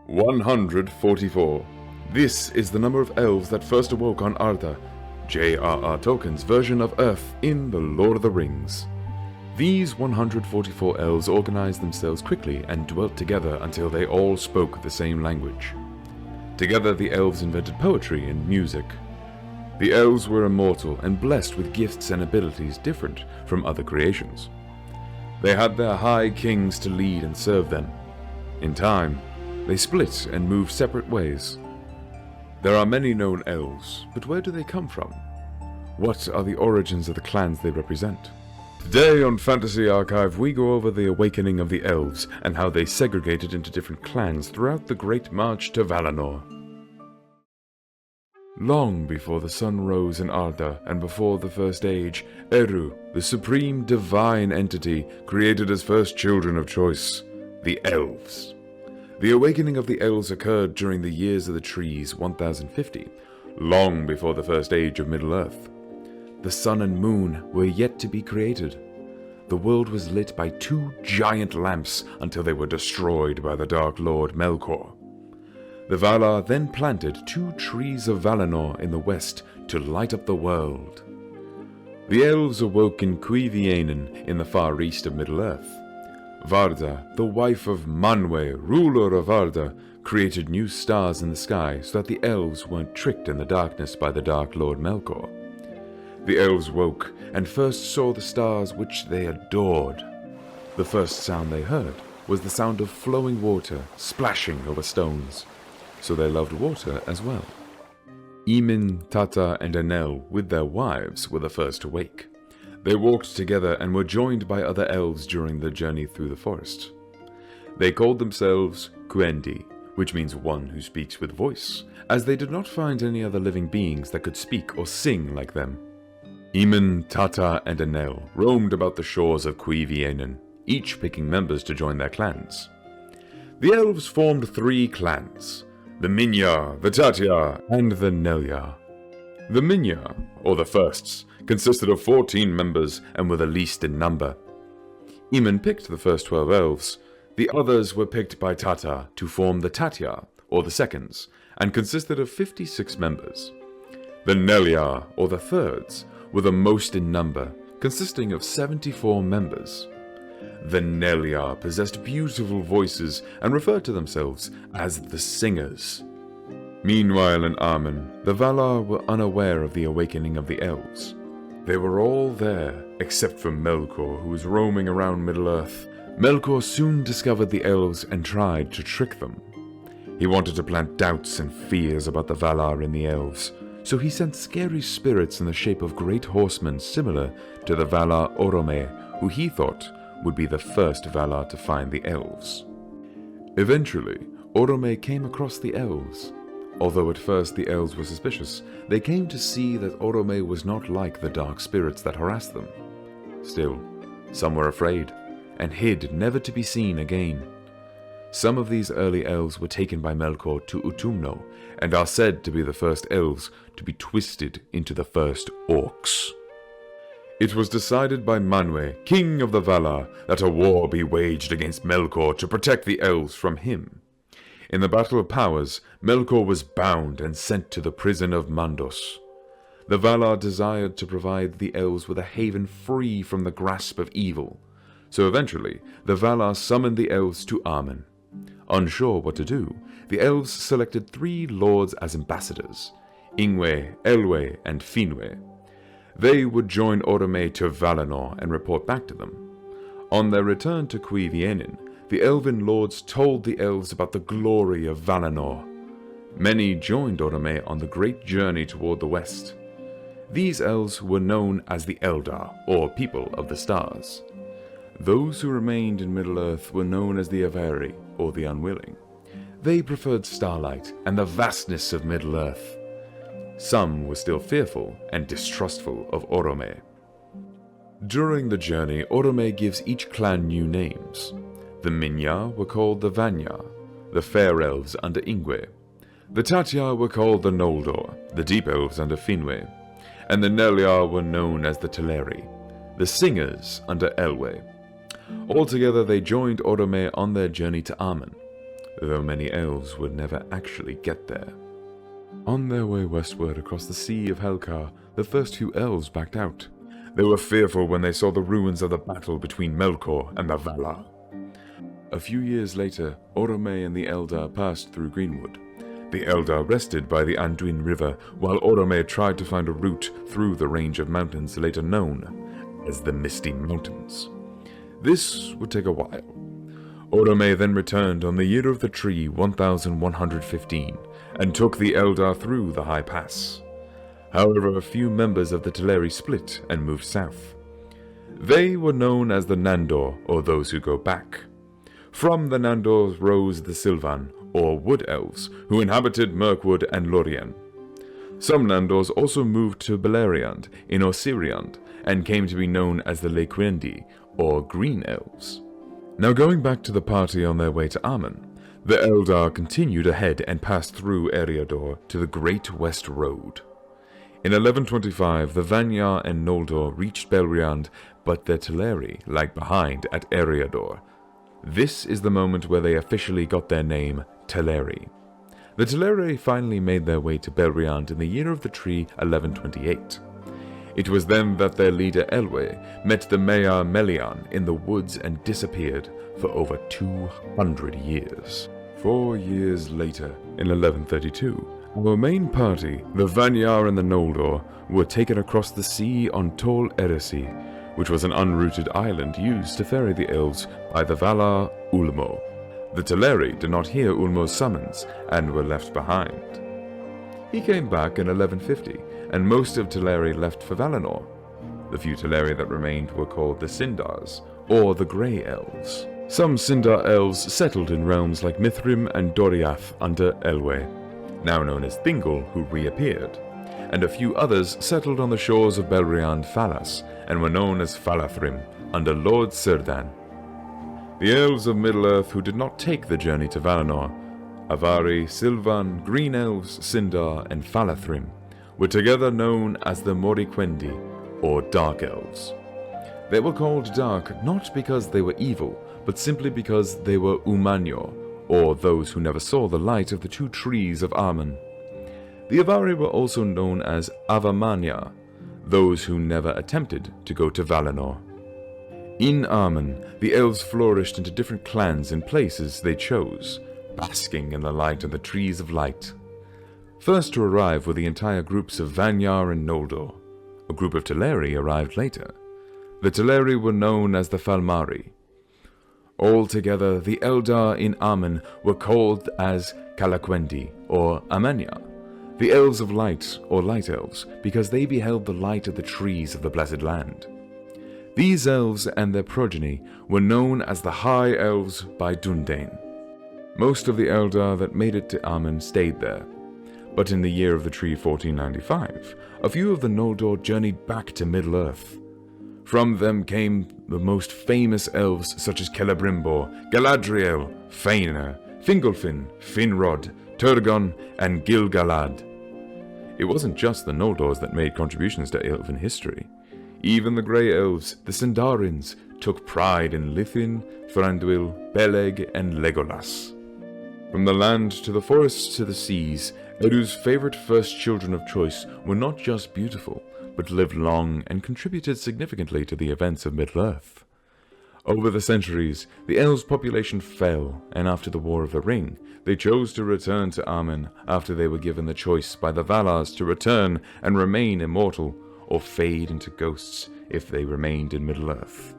144. This is the number of elves that first awoke on Arda, J.R.R. Tolkien's version of Earth in The Lord of the Rings. These 144 elves organized themselves quickly and dwelt together until they all spoke the same language. Together the elves invented poetry and music. The elves were immortal and blessed with gifts and abilities different from other creations. They had their high kings to lead and serve them. In time, they split and moved separate ways. There are many known elves, but where do they come from? What are the origins of the clans they represent? Today on Fantasy Archive, we go over the awakening of the elves and how they segregated into different clans throughout the Great March to Valinor. Long before the sun rose in Arda and before the First Age, Eru, the supreme divine entity, created his first children of choice, the elves. The awakening of the elves occurred during the Years of the Trees 1050, long before the First Age of Middle-earth. The sun and moon were yet to be created. The world was lit by 2 giant lamps until they were destroyed by the Dark Lord Melkor. The Valar then planted 2 trees of Valinor in the west to light up the world. The elves awoke in Cuiviénen in the far east of Middle-earth. Varda, the wife of Manwë, ruler of Arda, created new stars in the sky so that the elves weren't tricked in the darkness by the Dark Lord Melkor. The elves woke and first saw the stars which they adored. The first sound they heard was the sound of flowing water splashing over stones, so they loved water as well. Emin, Tata, and Enel, with their wives, were the first to wake. They walked together and were joined by other elves during the journey through the forest. They called themselves Quendi, which means one who speaks with voice, as they did not find any other living beings that could speak or sing like them. Emin, Tata, and Enel roamed about the shores of Cuiviénen, each picking members to join their clans. The elves formed 3 clans: the Minyar, the Tatyar, and the Nelyar. The Minyar, or the Firsts, consisted of 14 members and were the least in number. Emin picked the first 12 elves. The others were picked by Tata to form the Tatyar, or the Seconds, and consisted of 56 members. The Nelyar, or the Thirds, were the most in number, consisting of 74 members. The Nelyar possessed beautiful voices and referred to themselves as the Singers. Meanwhile in Armen, the Valar were unaware of the awakening of the elves. They were all there, except for Melkor, who was roaming around Middle-earth. Melkor soon discovered the elves and tried to trick them. He wanted to plant doubts and fears about the Valar and the elves, so he sent scary spirits in the shape of great horsemen similar to the Valar Orome, who he thought would be the first Valar to find the elves. Eventually, Orome came across the elves. Although at first the elves were suspicious, they came to see that Orome was not like the dark spirits that harassed them. Still, some were afraid, and hid never to be seen again. Some of these early elves were taken by Melkor to Utumno, and are said to be the first elves to be twisted into the first orcs. It was decided by Manwë, king of the Valar, that a war be waged against Melkor to protect the elves from him. In the Battle of Powers, Melkor was bound and sent to the prison of Mandos. The Valar desired to provide the elves with a haven free from the grasp of evil, so eventually the Valar summoned the elves to Armen. Unsure what to do, the elves selected 3 lords as ambassadors: Ingwe, Elwë, and Finwë. They would join Orome to Valinor and report back to them. On their return to Cuiviénen, the elven lords told the elves about the glory of Valinor. Many joined Orome on the great journey toward the west. These elves were known as the Eldar, or People of the Stars. Those who remained in Middle-earth were known as the Aveiri, or the Unwilling. They preferred starlight and the vastness of Middle-earth. Some were still fearful and distrustful of Orome. During the journey, Orome gives each clan new names. The Minyar were called the Vanyar, the Fair Elves under Ingwe. The Tatyar were called the Noldor, the Deep Elves under Finwë. And the Nelyar were known as the Teleri, the Singers under Elwë. Altogether they joined Orome on their journey to Armen. though many elves would never actually get there. On their way westward across the Sea of Helcar, the first few elves backed out. They were fearful when they saw the ruins of the battle between Melkor and the Valar. A few years later, Orome and the Eldar passed through Greenwood. The Eldar rested by the Anduin River, while Orome tried to find a route through the range of mountains later known as the Misty Mountains. This would take a while. Orome then returned on the year of the tree 1115 and took the Eldar through the High Pass. However, a few members of the Teleri split and moved south. They were known as the Nandor, or those who go back. From the Nandors rose the Silvan, or Wood Elves, who inhabited Mirkwood and Lorien. Some Nandors also moved to Beleriand in Osiriand and came to be known as the Lequendi, or Green Elves. Now going back to the party on their way to Aman, the Eldar continued ahead and passed through Eriador to the Great West Road. In 1125, the Vanyar and Noldor reached Beleriand, but the Teleri lagged behind at Eriador. This is the moment where they officially got their name, Teleri. The Teleri finally made their way to Beleriand in the year of the tree 1128. It was then that their leader Elwë met the Mayor Melian in the woods and disappeared for over 200 years. 4 years later, in 1132, our main party, the Vanyar and the Noldor, were taken across the sea on Tol Eresi, which was an unrooted island used to ferry the elves by the Valar Ulmo. The Teleri did not hear Ulmo's summons and were left behind. He came back in 1150, and most of Teleri left for Valinor. The few Teleri that remained were called the Sindars, or the Grey Elves. Some Sindar elves settled in realms like Mithrim and Doriath under Elwë, now known as Thingol, who reappeared, and a few others settled on the shores of Beleriand Falas and were known as Falathrim under Lord Círdan. The elves of Middle-earth who did not take the journey to Valinor, Avari, Silvan, Green Elves, Sindar, and Falathrim, were together known as the Moriquendi, or Dark Elves. They were called dark not because they were evil, but simply because they were Umanyor, or those who never saw the light of the two trees of Aman. The Avari were also known as Avamanya, those who never attempted to go to Valinor. In Aman, the elves flourished into different clans and places they chose, basking in the light of the trees of light. First to arrive were the entire groups of Vanyar and Noldor. A group of Teleri arrived later. The Teleri were known as the Falmari. Altogether, the Eldar in Aman were called as Calaquendi, or Amanya, the Elves of Light, or Light Elves, because they beheld the light of the trees of the Blessed Land. These elves and their progeny were known as the High Elves by Dundain. Most of the Eldar that made it to Aman stayed there, but in the year of the tree 1495, a few of the Noldor journeyed back to Middle-earth. From them came the most famous elves such as Celebrimbor, Galadriel, Fëanor, Fingolfin, Finrod, Turgon, and Gil-galad. It wasn't just the Noldors that made contributions to elven history. Even the Grey Elves, the Sindarins, took pride in Lithien, Thranduil, Beleg, and Legolas. From the land to the forests to the seas, Edu's favorite first children of choice were not just beautiful, but lived long and contributed significantly to the events of Middle-earth. Over the centuries, the elves' population fell, and after the War of the Ring, they chose to return to Aman after they were given the choice by the Valars to return and remain immortal, or fade into ghosts if they remained in Middle-earth.